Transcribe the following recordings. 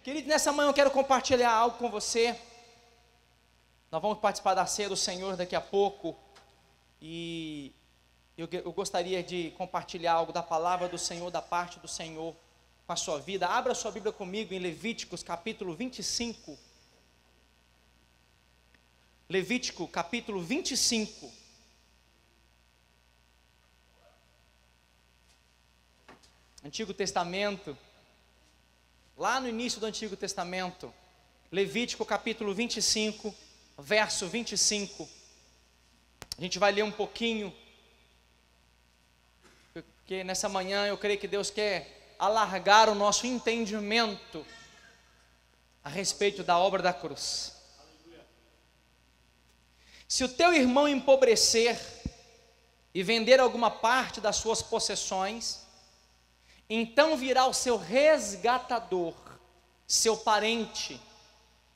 Querido, nessa manhã eu quero compartilhar algo com você. Nós vamos participar da ceia do Senhor daqui a pouco. E eu gostaria de compartilhar algo da palavra do Senhor, da parte do Senhor com a sua vida. Abra sua Bíblia comigo em Levíticos capítulo 25. Levítico capítulo 25. Antigo Testamento. Lá no início do Antigo Testamento. Levítico capítulo 25, verso 25. A gente vai ler um pouquinho, porque nessa manhã eu creio que Deus quer alargar o nosso entendimento a respeito da obra da cruz. Se o teu irmão empobrecer e vender alguma parte das suas possessões, então virá o seu resgatador, seu parente,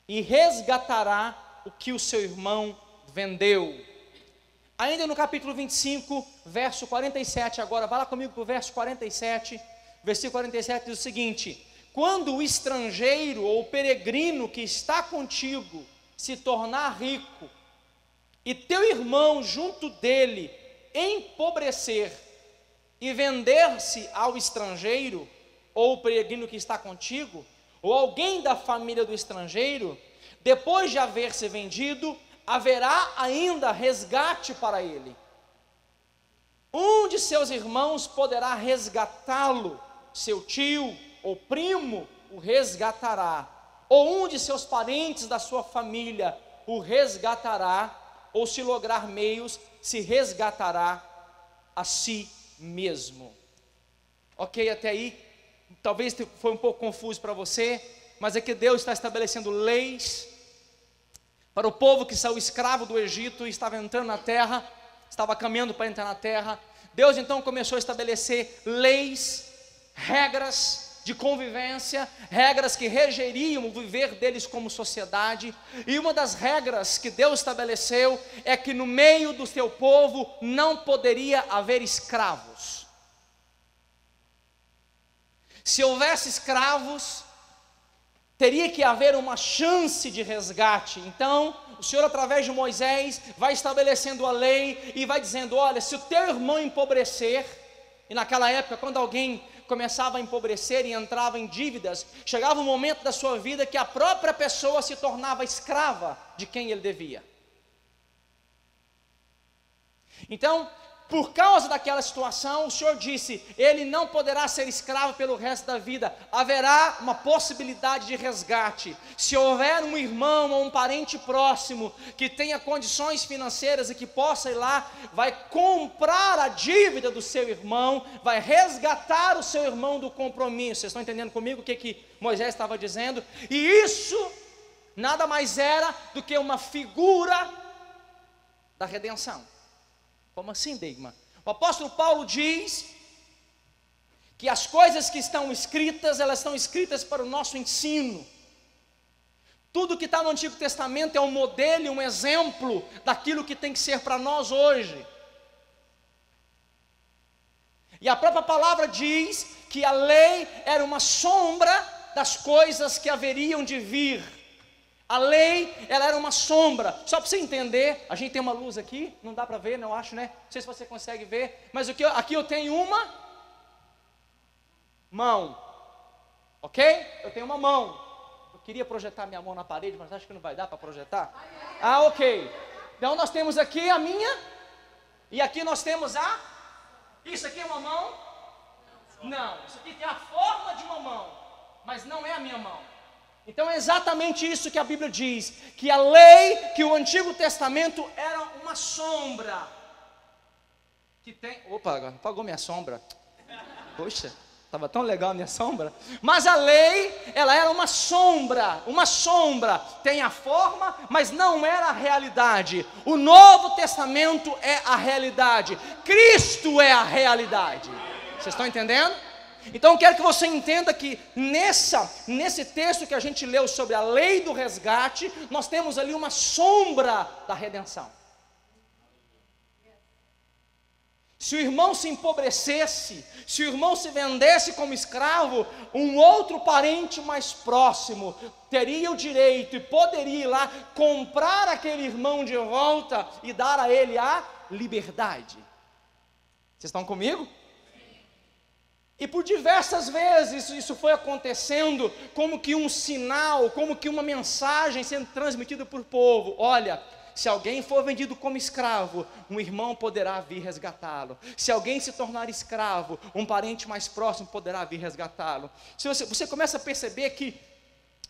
e resgatará o que o seu irmão vendeu. Ainda no capítulo 25, verso 47, agora, vai lá comigo para o verso 47, versículo 47 diz o seguinte: quando o estrangeiro ou o peregrino que está contigo se tornar rico, e teu irmão junto dele empobrecer, e vender-se ao estrangeiro, ou o peregrino que está contigo, ou alguém da família do estrangeiro, depois de haver se vendido, haverá ainda resgate para ele. Um de seus irmãos poderá resgatá-lo, seu tio ou primo o resgatará, ou um de seus parentes da sua família o resgatará, ou se lograr meios, se resgatará a si mesmo. Ok, até aí, talvez foi um pouco confuso para você, mas é que Deus está estabelecendo leis para o povo que saiu escravo do Egito e estava entrando na terra, estava caminhando para entrar na terra. Deus então começou a estabelecer leis, regras de convivência, regras que regeriam o viver deles como sociedade. E uma das regras que Deus estabeleceu é que no meio do seu povo não poderia haver escravos. Se houvesse escravos, teria que haver uma chance de resgate. Então, o Senhor, através de Moisés, vai estabelecendo a lei e vai dizendo: olha, se o teu irmão empobrecer, e naquela época, quando alguém começava a empobrecer e entrava em dívidas, chegava um momento da sua vida que a própria pessoa se tornava escrava de quem ele devia. Então, por causa daquela situação, o Senhor disse: ele não poderá ser escravo pelo resto da vida, haverá uma possibilidade de resgate. Se houver um irmão ou um parente próximo que tenha condições financeiras e que possa ir lá, vai comprar a dívida do seu irmão, vai resgatar o seu irmão do compromisso. Vocês estão entendendo comigo o que Moisés estava dizendo? E isso nada mais era do que uma figura da redenção. Como assim, Deigma? O apóstolo Paulo diz que as coisas que estão escritas, elas estão escritas para o nosso ensino. Tudo que está no Antigo Testamento é um modelo e um exemplo daquilo que tem que ser para nós hoje. E a própria palavra diz que a lei era uma sombra das coisas que haveriam de vir. A lei, ela era uma sombra. Só para você entender, a gente tem uma luz aqui, não dá para ver, não acho, né? Não sei se você consegue ver, mas aqui eu tenho uma mão, ok? Eu tenho uma mão. Eu queria projetar minha mão na parede, mas acho que não vai dar para projetar. Ah, ok. Então nós temos aqui a minha, e aqui nós temos a... Isso aqui é uma mão? Não, isso aqui tem a forma de uma mão, mas não é a minha mão. Então é exatamente isso que a Bíblia diz, que a lei, que o Antigo Testamento era uma sombra, que tem... Opa, apagou minha sombra. Poxa, estava tão legal a minha sombra. Mas a lei, ela era uma sombra, tem a forma, mas não era a realidade. O Novo Testamento é a realidade, Cristo é a realidade. Vocês estão entendendo? Então eu quero que você entenda que nesse texto que a gente leu sobre a lei do resgate, nós temos ali uma sombra da redenção. Se o irmão se empobrecesse, se o irmão se vendesse como escravo, um outro parente mais próximo teria o direito e poderia ir lá comprar aquele irmão de volta e dar a ele a liberdade. Vocês estão comigo? E por diversas vezes isso foi acontecendo como que um sinal, como que uma mensagem sendo transmitida por povo. Olha, se alguém for vendido como escravo, um irmão poderá vir resgatá-lo. Se alguém se tornar escravo, um parente mais próximo poderá vir resgatá-lo. Se você começa a perceber que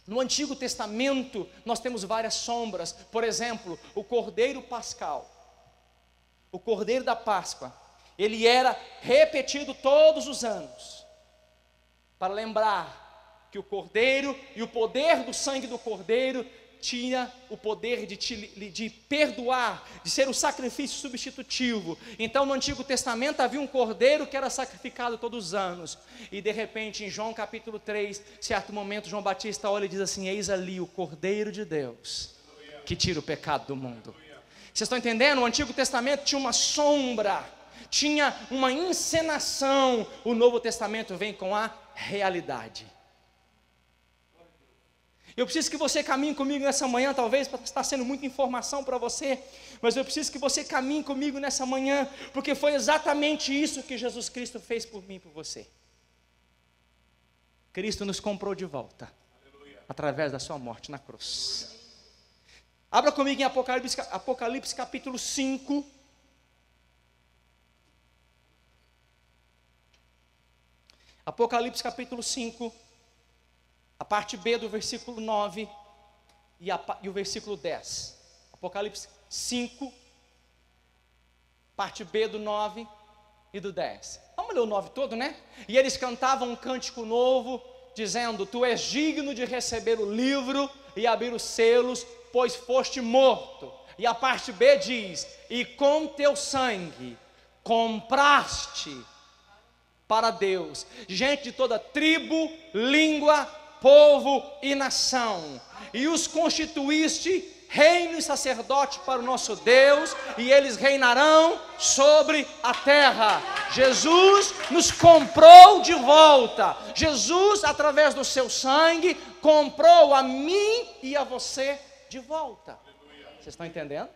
no Antigo Testamento nós temos várias sombras. Por exemplo, o Cordeiro Pascal, o Cordeiro da Páscoa, ele era repetido todos os anos, para lembrar que o Cordeiro e o poder do sangue do Cordeiro tinha o poder de perdoar, de ser o sacrifício substitutivo. Então no Antigo Testamento havia um cordeiro que era sacrificado todos os anos, e de repente em João capítulo 3, certo momento João Batista olha e diz assim: eis ali o Cordeiro de Deus, que tira o pecado do mundo. Vocês estão entendendo? O Antigo Testamento tinha uma sombra, tinha uma encenação. O Novo Testamento vem com a realidade. Eu preciso que você caminhe comigo nessa manhã. Talvez está sendo muita informação para você, mas eu preciso que você caminhe comigo nessa manhã, porque foi exatamente isso que Jesus Cristo fez por mim e por você. Cristo nos comprou de volta, através da sua morte na cruz. Abra comigo em Apocalipse capítulo 5. Apocalipse capítulo 5, a parte B do versículo 9 e o versículo 10. Apocalipse 5, parte B do 9 e do 10. Vamos ler o 9 todo, né? E eles cantavam um cântico novo, dizendo: tu és digno de receber o livro e abrir os selos, pois foste morto. E a parte B diz: e com teu sangue compraste para Deus gente de toda tribo, língua, povo e nação, e os constituíste reino e sacerdote para o nosso Deus, e eles reinarão sobre a terra. Jesus nos comprou de volta. Jesus, através do seu sangue, comprou a mim e a você de volta. Vocês estão entendendo?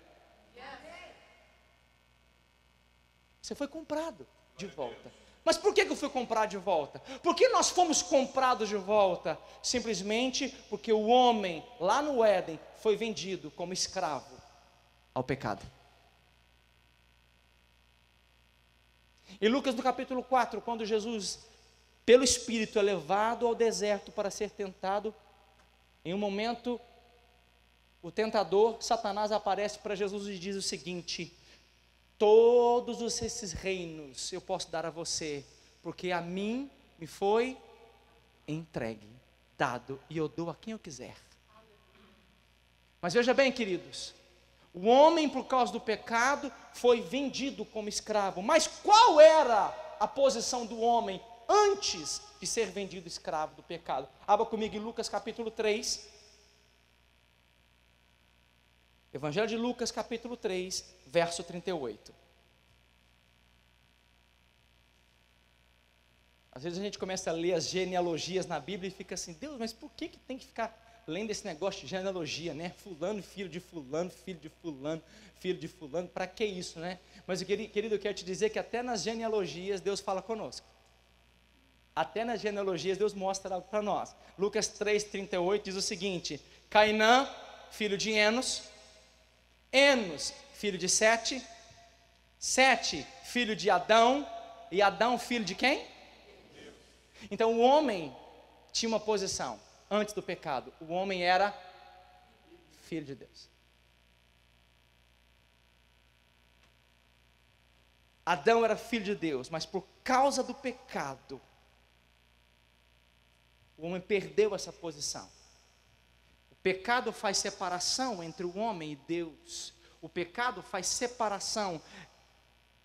Você foi comprado de volta. Mas por que eu fui comprado de volta? Por que nós fomos comprados de volta? Simplesmente porque o homem lá no Éden foi vendido como escravo ao pecado. Em Lucas no capítulo 4, quando Jesus, pelo Espírito, é levado ao deserto para ser tentado, em um momento, o tentador, Satanás, aparece para Jesus e diz o seguinte: todos esses reinos eu posso dar a você, porque a mim me foi entregue, dado, e eu dou a quem eu quiser. Mas veja bem, queridos, o homem, por causa do pecado, foi vendido como escravo. Mas qual era a posição do homem antes de ser vendido escravo do pecado? Abra comigo em Lucas capítulo 3. Evangelho de Lucas capítulo 3, verso 38. Às vezes a gente começa a ler as genealogias na Bíblia e fica assim: Deus, mas por que tem que ficar lendo esse negócio de genealogia, né? Fulano, filho de fulano, filho de fulano, filho de fulano, para que isso, né? Mas querido, eu quero te dizer que até nas genealogias Deus fala conosco. Até nas genealogias Deus mostra algo para nós. Lucas 3, 38 diz o seguinte: Cainã, filho de Enos, Enos, filho de Sete, Sete, filho de Adão, e Adão, filho de quem? Deus. Então o homem tinha uma posição antes do pecado: o homem era filho de Deus. Adão era filho de Deus, mas por causa do pecado, o homem perdeu essa posição. O pecado faz separação entre o homem e Deus. O pecado faz separação.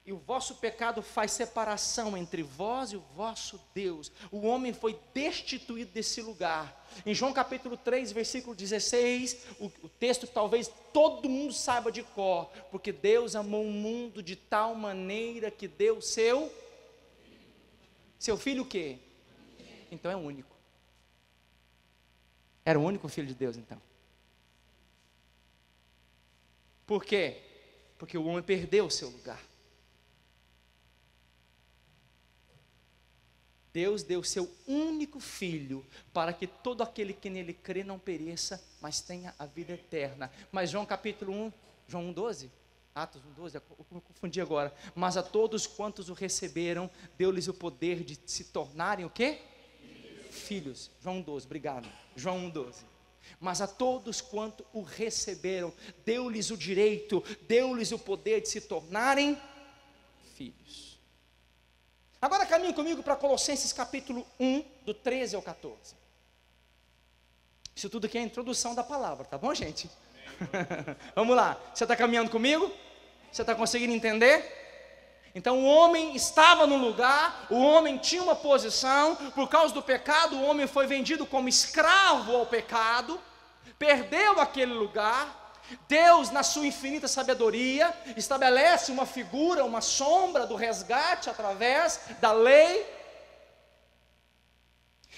E o vosso pecado faz separação entre vós e o vosso Deus. O homem foi destituído desse lugar. Em João capítulo 3, versículo 16, o texto que talvez todo mundo saiba de cor. Porque Deus amou o mundo de tal maneira que deu seu filho o quê? Então é único. Era o único filho de Deus então. Por quê? Porque o homem perdeu o seu lugar. Deus deu seu único filho para que todo aquele que nele crê não pereça, mas tenha a vida eterna. Mas João capítulo 1, João 1,12? Atos 1,12, eu confundi agora. Mas a todos quantos o receberam, deu-lhes o poder de se tornarem o quê? Filhos. João 1,12, obrigado. João 1,12. Mas a todos quanto o receberam, deu-lhes o direito, deu-lhes o poder de se tornarem filhos. Agora caminhe comigo para Colossenses capítulo 1, do 13 ao 14. Isso tudo aqui é a introdução da palavra, tá bom, gente? Vamos lá, você está caminhando comigo? Você está conseguindo entender? Então o homem estava no lugar, o homem tinha uma posição, por causa do pecado o homem foi vendido como escravo ao pecado, perdeu aquele lugar. Deus, na sua infinita sabedoria, estabelece uma figura, uma sombra do resgate através da lei.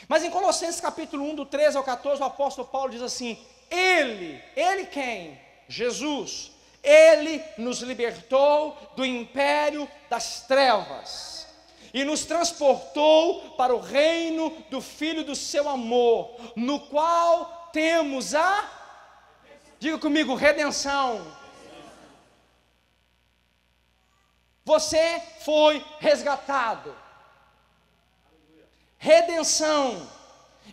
Mas em Colossenses capítulo 1, do 13 ao 14, o apóstolo Paulo diz assim: Ele quem? Jesus, Ele nos libertou do império das trevas e nos transportou para o reino do Filho do seu amor, no qual temos diga comigo, redenção. Você foi resgatado. Redenção.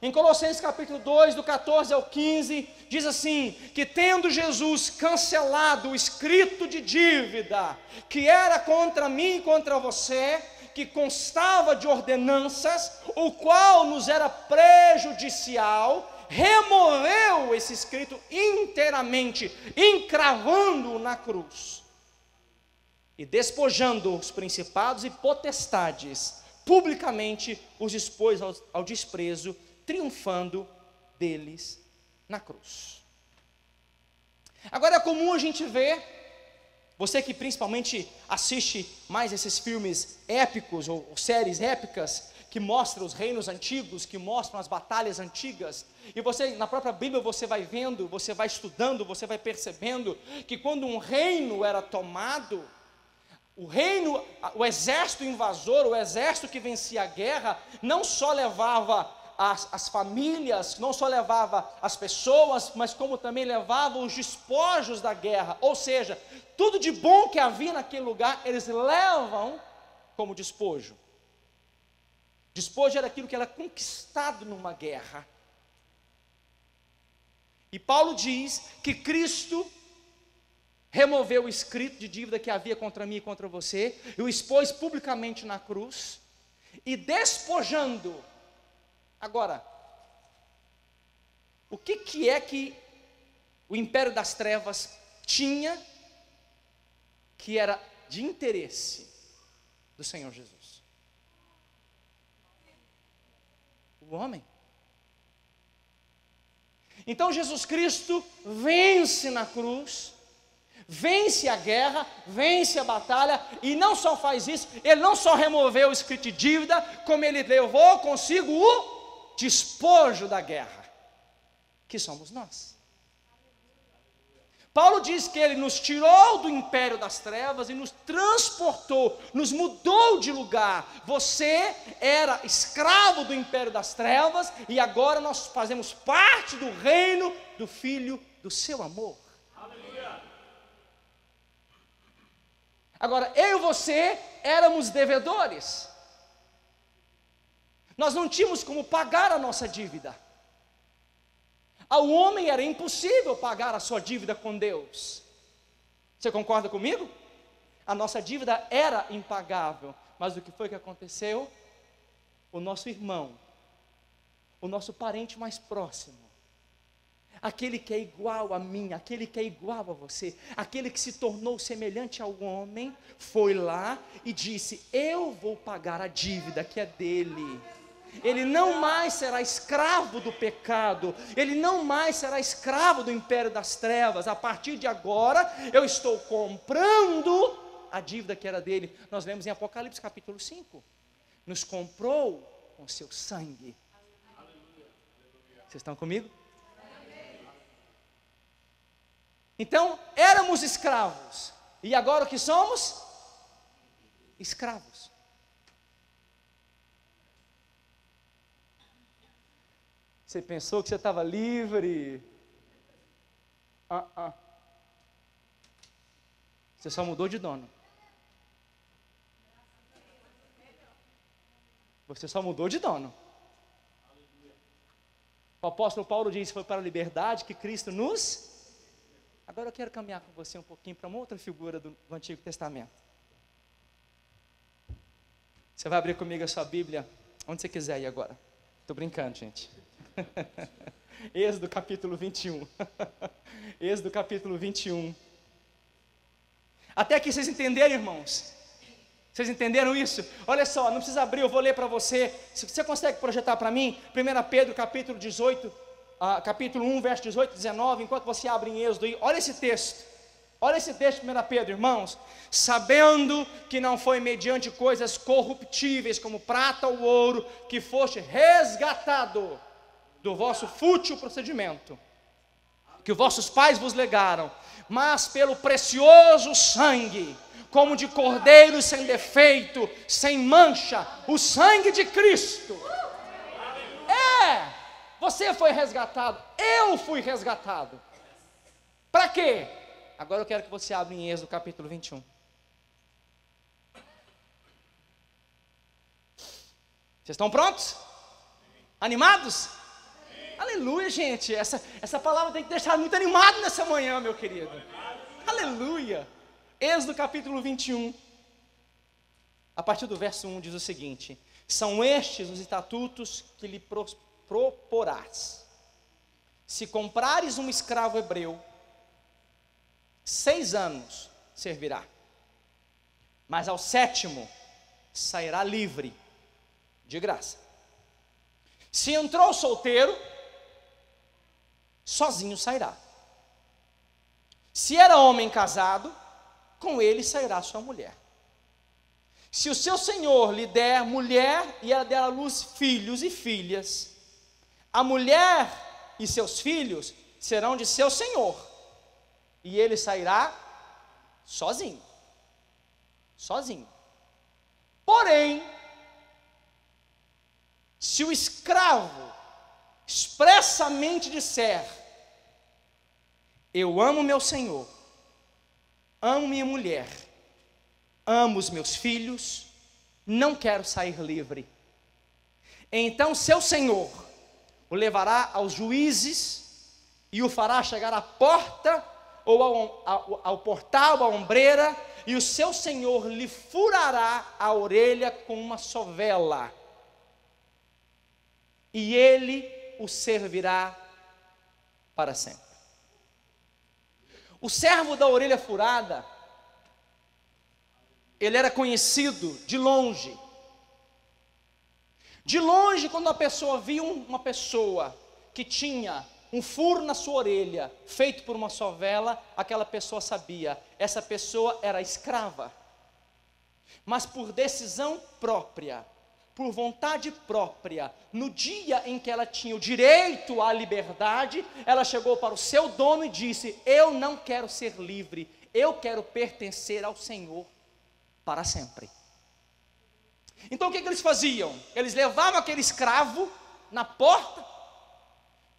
Em Colossenses capítulo 2, do 14 ao 15, diz assim: que tendo Jesus cancelado o escrito de dívida, que era contra mim e contra você, que constava de ordenanças, o qual nos era prejudicial, removeu esse escrito inteiramente, encravando-o na cruz, e despojando os principados e potestades, publicamente os expôs ao desprezo, triunfando deles na cruz. Agora é comum a gente ver, você que principalmente assiste mais esses filmes épicos ou séries épicas, que mostram os reinos antigos, que mostram as batalhas antigas, e você, na própria Bíblia, você vai vendo, você vai estudando, você vai percebendo, que quando um reino era tomado, o exército invasor, o exército que vencia a guerra, não só levava as famílias, não só levava as pessoas, mas como também levava os despojos da guerra, ou seja, tudo de bom que havia naquele lugar, eles levam como despojo. Despojo era aquilo que era conquistado numa guerra. E Paulo diz que Cristo removeu o escrito de dívida que havia contra mim e contra você, e o expôs publicamente na cruz, e despojando. Agora, o que é que o império das trevas tinha que era de interesse do Senhor Jesus? O homem. Então Jesus Cristo vence na cruz, vence a guerra, vence a batalha, e não só faz isso, ele não só removeu o escrito de dívida, como ele levou consigo o despojo da guerra, que somos nós. Paulo diz que ele nos tirou do império das trevas e nos transportou, nos mudou de lugar. Você era escravo do império das trevas e agora nós fazemos parte do reino do Filho do seu amor. Aleluia. Agora, eu e você éramos devedores. Nós não tínhamos como pagar a nossa dívida. Ao homem era impossível pagar a sua dívida com Deus. Você concorda comigo? A nossa dívida era impagável. Mas o que foi que aconteceu? O nosso irmão, o nosso parente mais próximo, aquele que é igual a mim, aquele que é igual a você, aquele que se tornou semelhante ao homem, foi lá e disse: eu vou pagar a dívida que é dele. Ele não mais será escravo do pecado, ele não mais será escravo do império das trevas. A partir de agora, eu estou comprando a dívida que era dele. Nós lemos em Apocalipse capítulo 5, nos comprou com seu sangue. Vocês estão comigo? Então, éramos escravos, e agora o que somos? Escravos. Você pensou que você estava livre? Você só mudou de dono. Você só mudou de dono. O apóstolo Paulo diz: foi para a liberdade que Cristo nos... Agora eu quero caminhar com você um pouquinho para uma outra figura do Antigo Testamento. Você vai abrir comigo a sua Bíblia, onde você quiser ir agora. Estou brincando, gente. Êxodo capítulo 21. Êxodo capítulo 21. Até aqui vocês entenderam, irmãos? Vocês entenderam isso? Olha só, não precisa abrir, eu vou ler para você. Se você consegue projetar para mim, 1 Pedro capítulo 18, capítulo 1, verso 18 e 19, enquanto você abre em Êxodo aí, olha esse texto. Olha esse texto de 1 Pedro, irmãos. Sabendo que não foi mediante coisas corruptíveis, como prata ou ouro, que foste resgatado do vosso fútil procedimento, que vossos pais vos legaram, mas pelo precioso sangue, como de cordeiro sem defeito, sem mancha, o sangue de Cristo. Você foi resgatado, eu fui resgatado. Para quê? Agora eu quero que você abra em Êxodo capítulo 21. Vocês estão prontos? Animados? Aleluia, gente. Essa palavra tem que deixar muito animado nessa manhã, meu querido. Aleluia. Êxodo capítulo 21. A partir do verso 1 diz o seguinte: são estes os estatutos que lhe proporás. Se comprares um escravo hebreu, 6 anos servirá, mas ao 7º sairá livre, de graça. Se entrou solteiro, sozinho sairá. Se era homem casado, com ele sairá sua mulher. Se o seu senhor lhe der mulher e ela der à luz filhos e filhas, a mulher e seus filhos serão de seu senhor, e ele sairá sozinho. Sozinho. Porém, se o escravo expressamente disser: eu amo meu senhor, amo minha mulher, amo os meus filhos, não quero sair livre, então seu senhor o levará aos juízes e o fará chegar à porta ou ao portal, à ombreira, e o seu senhor lhe furará a orelha com uma sovela, e ele o servirá para sempre. O servo da orelha furada, ele era conhecido de longe. De longe, quando a pessoa via uma pessoa que tinha um furo na sua orelha, feito por uma sovela, aquela pessoa sabia, essa pessoa era escrava. Mas por decisão própria, por vontade própria, no dia em que ela tinha o direito à liberdade, ela chegou para o seu dono e disse: eu não quero ser livre, eu quero pertencer ao Senhor para sempre. Então o que eles faziam? Eles levavam aquele escravo na porta,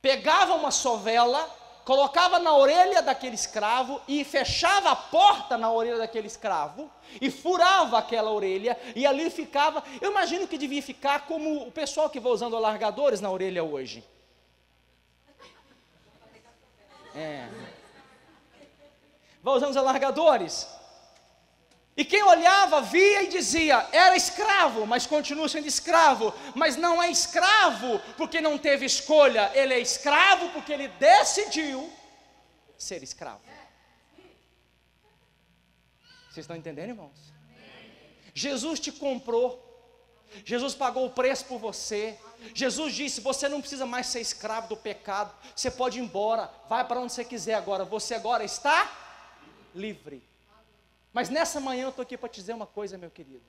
pegavam uma sovela, colocava na orelha daquele escravo e fechava a porta na orelha daquele escravo e furava aquela orelha, e ali ficava. Eu imagino que devia ficar como o pessoal que vai usando alargadores na orelha hoje. Vai usando os alargadores. E quem olhava, via e dizia, era escravo, mas continua sendo escravo. Mas não é escravo porque não teve escolha, ele é escravo porque ele decidiu ser escravo. Vocês estão entendendo, irmãos? Jesus te comprou, Jesus pagou o preço por você. Jesus disse, você não precisa mais ser escravo do pecado, você pode ir embora, vai para onde você quiser agora, você agora está livre. Mas nessa manhã eu estou aqui para te dizer uma coisa, meu querido.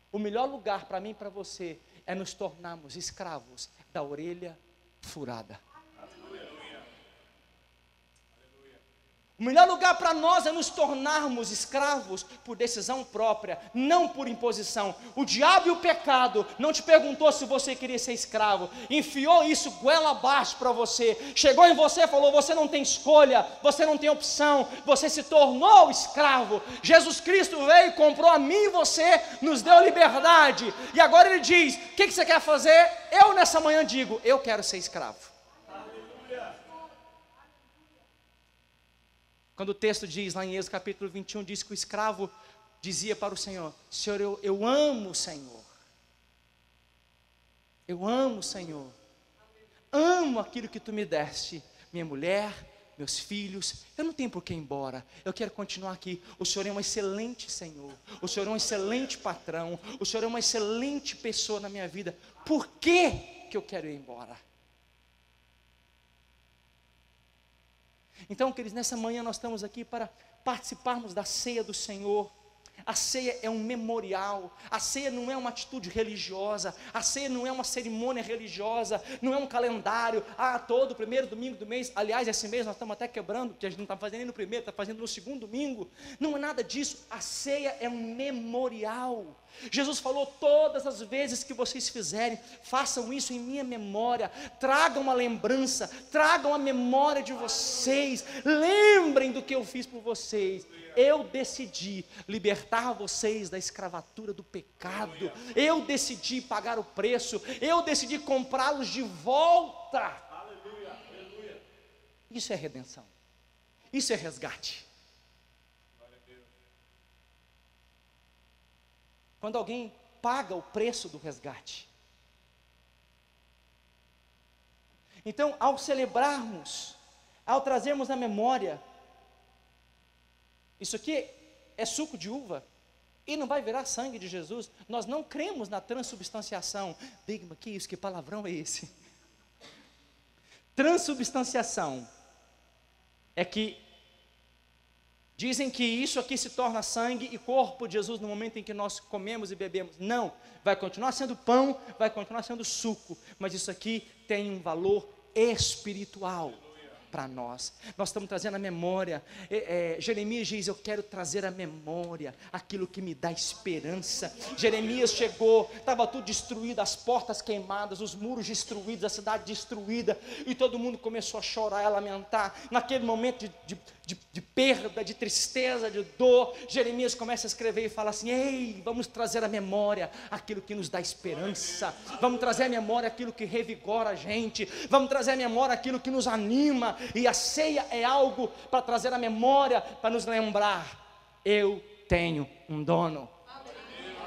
O melhor lugar para mim e para você é nos tornarmos escravos da orelha furada. O melhor lugar para nós é nos tornarmos escravos por decisão própria, não por imposição. O diabo e o pecado não te perguntou se você queria ser escravo, enfiou isso goela abaixo para você, chegou em você e falou, você não tem escolha, você não tem opção, você se tornou escravo. Jesus Cristo veio, comprou a mim e você, nos deu liberdade, e agora Ele diz, o que você quer fazer? Eu nessa manhã digo, eu quero ser escravo. Quando o texto diz, lá em Êxodo capítulo 21, diz que o escravo dizia para o Senhor, Senhor, eu amo o Senhor. Eu amo o Senhor. Amo aquilo que Tu me deste. Minha mulher, meus filhos, eu não tenho por que ir embora. Eu quero continuar aqui. O Senhor é um excelente Senhor. O Senhor é um excelente patrão. O Senhor é uma excelente pessoa na minha vida. Por que que eu quero ir embora? Então, queridos, nessa manhã nós estamos aqui para participarmos da ceia do Senhor. A ceia é um memorial, a ceia não é uma atitude religiosa, a ceia não é uma cerimônia religiosa, não é um calendário, todo primeiro domingo do mês, aliás, esse mês nós estamos até quebrando, porque a gente não está fazendo nem no primeiro, está fazendo no segundo domingo, não é nada disso, a ceia é um memorial. Jesus falou, todas as vezes que vocês fizerem, façam isso em minha memória, tragam a lembrança, tragam a memória de vocês, lembrem do que eu fiz por vocês. Eu decidi libertar vocês da escravatura do pecado, eu decidi pagar o preço, eu decidi comprá-los de volta. Isso é redenção, isso é resgate. Quando alguém paga o preço do resgate. Então, ao celebrarmos, ao trazermos na memória, isso aqui é suco de uva e não vai virar sangue de Jesus. Nós não cremos na transubstanciação. Diga-me, que isso, que palavrão é esse? Transubstanciação é que dizem que isso aqui se torna sangue e corpo de Jesus no momento em que nós comemos e bebemos. Não, vai continuar sendo pão, vai continuar sendo suco, mas isso aqui tem um valor espiritual para nós. Nós estamos trazendo a memória. Jeremias diz, eu quero trazer a memória, aquilo que me dá esperança. Jeremias chegou, estava tudo destruído, as portas queimadas, os muros destruídos, a cidade destruída, e todo mundo começou a chorar, a lamentar. Naquele momento de perda, de tristeza, de dor, Jeremias começa a escrever e fala assim, ei, vamos trazer a memória aquilo que nos dá esperança, vamos trazer a memória aquilo que revigora a gente, vamos trazer a memória aquilo que nos anima. E a ceia é algo para trazer a memória, para nos lembrar, eu tenho um dono.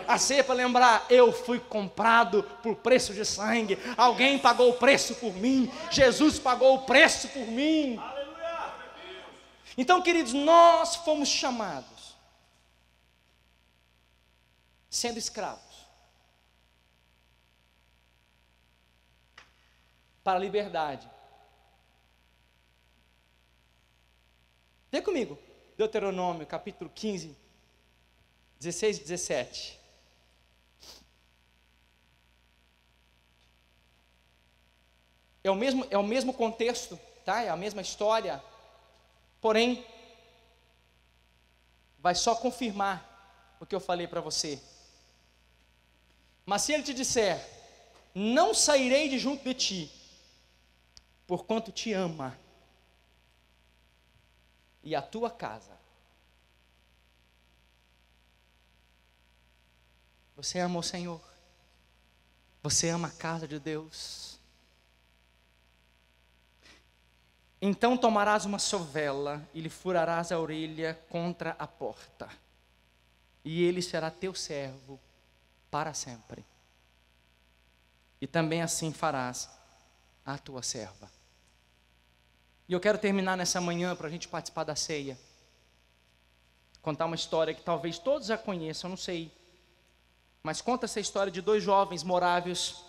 A ceia é para lembrar, eu fui comprado por preço de sangue, alguém pagou o preço por mim, Jesus pagou o preço por mim. Então, queridos, nós fomos chamados, sendo escravos, para a liberdade. Vê comigo, Deuteronômio capítulo 15, 16 e 17. É o mesmo contexto, tá? É a mesma história, porém, vai só confirmar o que eu falei para você. Mas se ele te disser, não sairei de junto de ti, porquanto te ama, e a tua casa. Você ama o Senhor? Você ama a casa de Deus? Então tomarás uma sovela e lhe furarás a orelha contra a porta. e ele será teu servo para sempre. E também assim farás a tua serva. E eu quero terminar nessa manhã, para a gente participar da ceia, contar uma história que talvez todos já conheçam, eu não sei, mas conta essa história de dois jovens morávios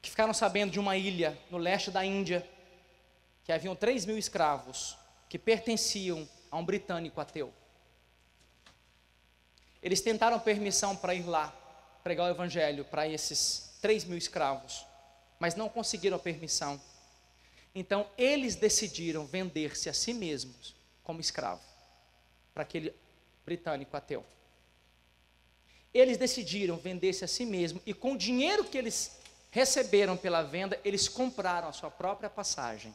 que ficaram sabendo de uma ilha no leste da Índia, que haviam 3.000 escravos que pertenciam a um britânico ateu. Eles tentaram permissão para ir lá pregar o evangelho para esses 3.000 escravos, mas não conseguiram permissão. Então eles decidiram vender-se a si mesmos como escravo para aquele britânico ateu. Eles decidiram vender-se a si mesmos, e com o dinheiro que eles receberam pela venda, eles compraram a sua própria passagem.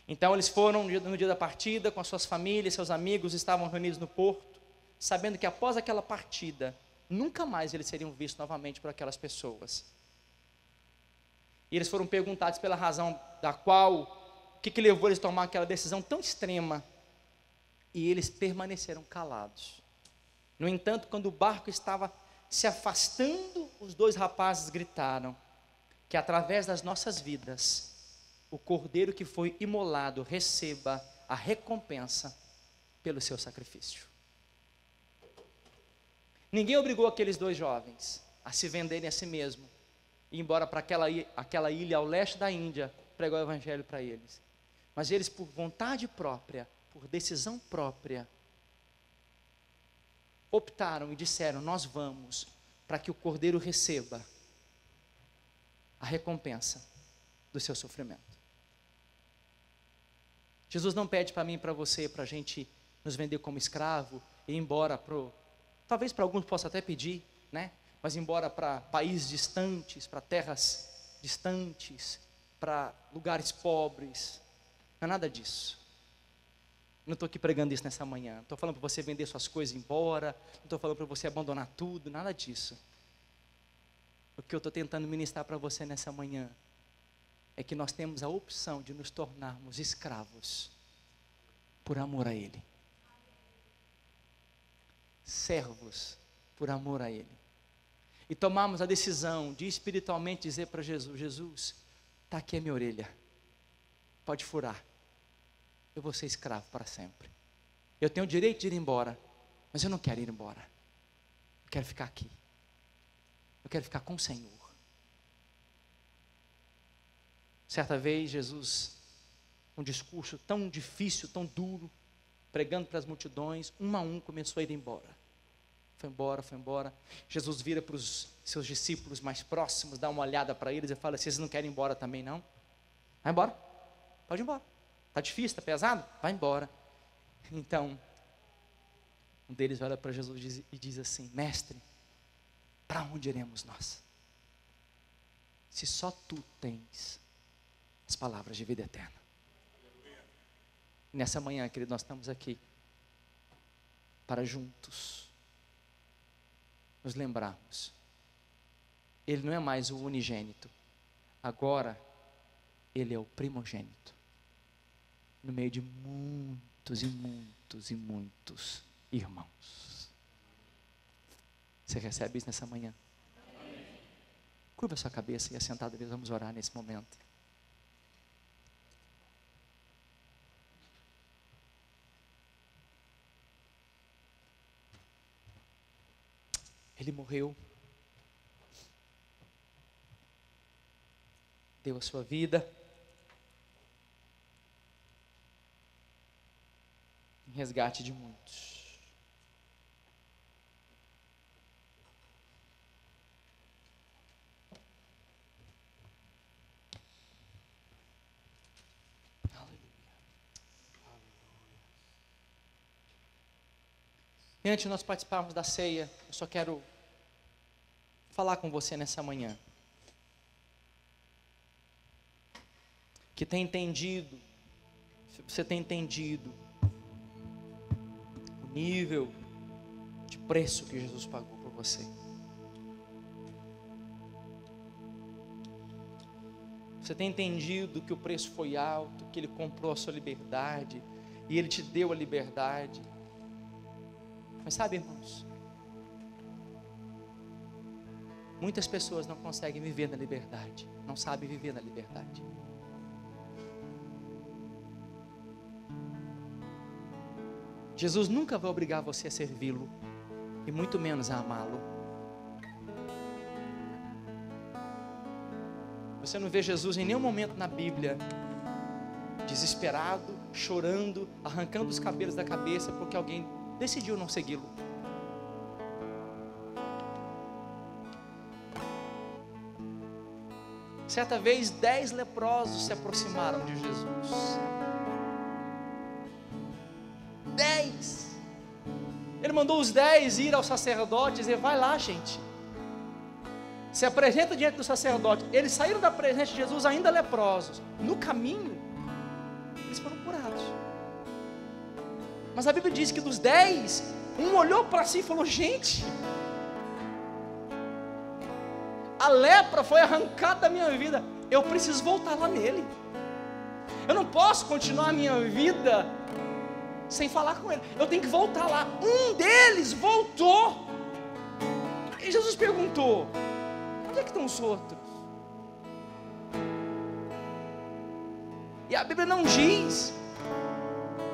Então eles foram no dia da partida, com as suas famílias, seus amigos, estavam reunidos no porto, sabendo que após aquela partida, nunca mais eles seriam vistos novamente por aquelas pessoas. E eles foram perguntados pela razão da qual, o que levou eles a tomar aquela decisão tão extrema, e eles permaneceram calados. No entanto, quando o barco estava se afastando, os dois rapazes gritaram que através das nossas vidas, o cordeiro que foi imolado receba a recompensa pelo seu sacrifício. Ninguém obrigou aqueles dois jovens a se venderem a si mesmo e ir embora para aquela ilha ao leste da Índia pregar o evangelho para eles. Mas eles, por vontade própria, por decisão própria, optaram e disseram: nós vamos, para que o cordeiro receba a recompensa do seu sofrimento. Jesus não pede para mim e para você, para a gente nos vender como escravo e ir embora talvez para alguns possa até pedir, né? Mas ir embora para países distantes, para terras distantes, para lugares pobres. Não é nada disso. Não estou aqui pregando isso nessa manhã. Não estou falando para você vender suas coisas e ir embora. Não estou falando para você abandonar tudo, nada disso. O que eu estou tentando ministrar para você nessa manhã é que nós temos a opção de nos tornarmos escravos por amor a Ele, servos por amor a Ele, e tomarmos a decisão de espiritualmente dizer para Jesus: Jesus, está aqui a minha orelha, pode furar, eu vou ser escravo para sempre. Eu tenho o direito de ir embora, mas eu não quero ir embora, eu quero ficar aqui, eu quero ficar com o Senhor. Certa vez Jesus, um discurso tão difícil, tão duro, pregando para as multidões, um a um começou a ir embora. Foi embora, foi embora. Jesus vira para os seus discípulos mais próximos, dá uma olhada para eles e fala: vocês não querem ir embora também não? Vai embora, pode ir embora. Está difícil, está pesado? Vai embora. Então, um deles olha para Jesus e diz assim: mestre, para onde iremos nós? Se só tu tens as palavras de vida eterna. E nessa manhã, querido, nós estamos aqui para juntos nos lembrarmos. Ele não é mais o unigênito, agora Ele é o primogênito, no meio de muitos e muitos e muitos irmãos. Você recebe isso nessa manhã? Curva a sua cabeça e assentado, vamos orar nesse momento. Ele morreu, deu a sua vida em resgate de muitos. Aleluia. E antes de nós participarmos da ceia, eu só quero falar com você nessa manhã, que tem entendido, se você tem entendido o nível de preço que Jesus pagou por você. Você tem entendido que o preço foi alto, que Ele comprou a sua liberdade, e Ele te deu a liberdade. Mas sabe, irmãos, muitas pessoas não conseguem viver na liberdade, não sabem viver na liberdade. Jesus nunca vai obrigar você a servi-lo, e muito menos a amá-lo. Você não vê Jesus em nenhum momento na Bíblia desesperado, chorando, arrancando os cabelos da cabeça porque alguém decidiu não segui-lo. Certa vez 10 leprosos se aproximaram de Jesus. 10. Ele mandou os 10 ir ao sacerdote e dizer: vai lá, gente, se apresenta diante do sacerdote. Eles saíram da presença de Jesus ainda leprosos. No caminho, eles foram curados. Mas a Bíblia diz que dos 10, um olhou para si e falou: gente, a lepra foi arrancada da minha vida, eu preciso voltar lá nele. Eu não posso continuar a minha vida sem falar com ele, eu tenho que voltar lá. Um deles voltou, e Jesus perguntou: onde é que estão os outros? E a Bíblia não diz,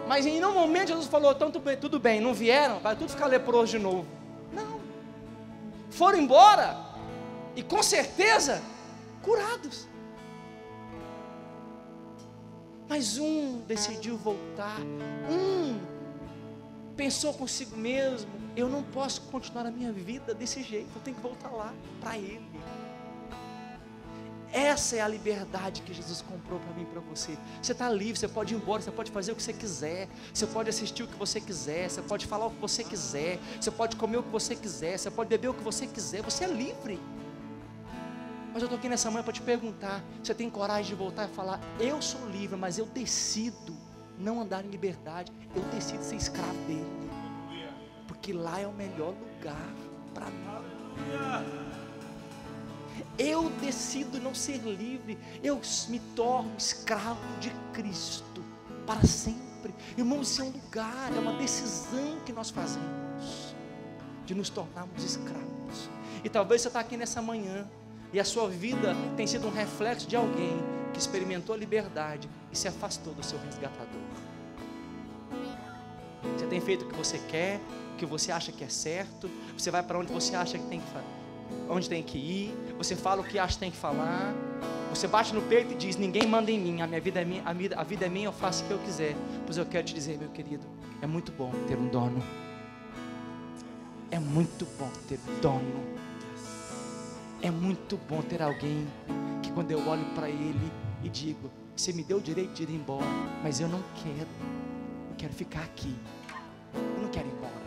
mas em nenhum momento Jesus falou: então tudo bem, não vieram, vai tudo ficar leproso de novo. Não, foram embora, e com certeza curados. Mas um decidiu voltar, um pensou consigo mesmo: eu não posso continuar a minha vida desse jeito, eu tenho que voltar lá para Ele. Essa é a liberdade que Jesus comprou para mim e para você. Você está livre, você pode ir embora, você pode fazer o que você quiser, você pode assistir o que você quiser, você pode falar o que você quiser, você pode comer o que você quiser, você pode beber o que você quiser, você é livre. Mas eu estou aqui nessa manhã para te perguntar: você tem coragem de voltar e falar: eu sou livre, mas eu decido não andar em liberdade, eu decido ser escravo dele, porque lá é o melhor lugar para mim. Eu decido não ser livre, eu me torno escravo de Cristo para sempre. Irmãos, isso é um lugar, é uma decisão que nós fazemos de nos tornarmos escravos. E talvez você está aqui nessa manhã e a sua vida tem sido um reflexo de alguém que experimentou a liberdade e se afastou do seu resgatador. Você tem feito o que você quer, o que você acha que é certo, você vai para onde você acha que tem que fazer, onde tem que ir, você fala o que acha que tem que falar, você bate no peito e diz: ninguém manda em mim, a minha vida é minha, a vida é minha, eu faço o que eu quiser. Pois eu quero te dizer, meu querido, é muito bom ter um dono. É muito bom ter um dono. É muito bom ter alguém que quando eu olho para ele e digo: você me deu o direito de ir embora, mas eu não quero, eu quero ficar aqui, eu não quero ir embora.